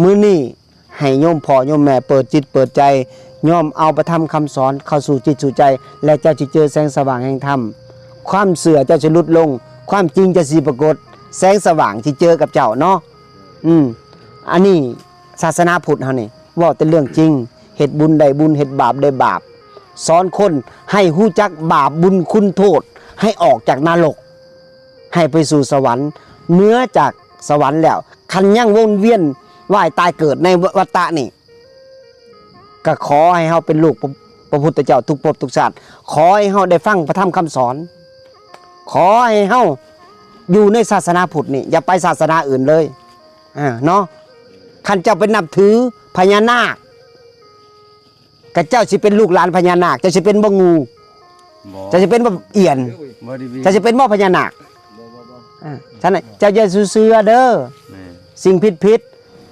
มื้อนี้ให้โยมพ่อโยมแม่เปิดจิตเปิดใจยอมเอาประธรรมคำสอนเข้าสู่จิตสู่ใจและเจ้าจะเจอแสงสว่างแห่งธรรมความเสื่อเจ้าจะลดลงความจริงจะสิปรากฏแสงสว่างที่เจอกับเจ้าเนาะอันนี้ศาสนาพุทธเฮานี่เว้าแต่เรื่องจริงเฮ็ดบุญได้บุญเฮ็ดบาปได้บาปสอนคนให้ฮู้จักบาปบุญคุณโทษให้ออกจากนรกให้ไปสู่สวรรค์เหนือจากสวรรค์แล้วคันยังวนเวียนว่ายตายเกิดในวัฏฏะนี่ก็ขอให้เฮาเป็นลูกพระพุทธเจ้าทุกภพทุกชาติขอให้เฮาได้ฟังพระธรรมคำสอนขอให้เฮาอยู่ในศาสนาพุทธนี่อย่าไปศาสนาอื่นเลยเนาะคันเจ้าเป็นนับถือพญานาคกะเจ้าสิเป็นลูกหลานพญานาคเจ้าสิเป็นบ่งูเจ้าสิเป็นบ่เอียนเจ้าสิเป็นบ่พญานาคฉะนั้นเจ้าอย่าเชื่อเด้อสิ่งผิด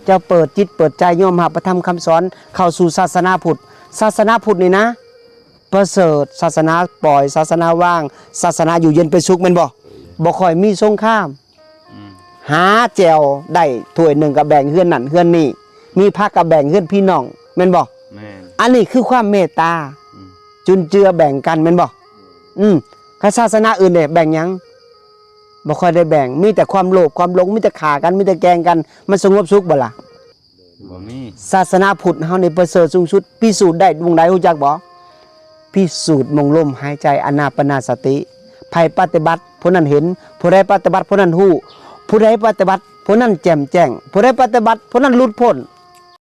เจ้าเปิดจิตเปิดใจยอมรับพระธรรมคำสอนเข้าสู่ศาสนาพุทธศาสนาพุทธนี่นะประเสริฐศาสนาปล่อยศาสนาว่างศาสนาอยู่เย็นเป็นสุขแม่นบ่ค่อยมีสงครามหาแจวได้ถ้วยหนึ่งก็แบ่งเฮือนนั่นเฮือนนี่มีผักก็แบ่งเฮือนพี่น้องแม่นบ่อันนี้คือความเมตตาจุนเจือแบ่งกันแม่นบ่ถ้าศาสนาอื่นเนี่ยแบ่งหยังบ่ค่อยได้แบ่งมีแต่ความโลภความหลงมีแต่ฆ่ากันมีแต่แกล้งกันมันสงบสุขบ่ล่ะบ่มีศาสนาพุทธเฮานี่ประเสริฐสูงสุดพิสูจน์ได้วงใดรู้จักบ่พิสูจน์มงลมหายใจอานาปานสติไผปฏิบัติผู้นั้นเห็นผู้ใดปฏิบัติผู้นั้นฮู้ผู้ใดปฏิบัติผู้นั้นแจ่มแจ้งผู้ใดปฏิบัติผู้นั้นหลุดพ้น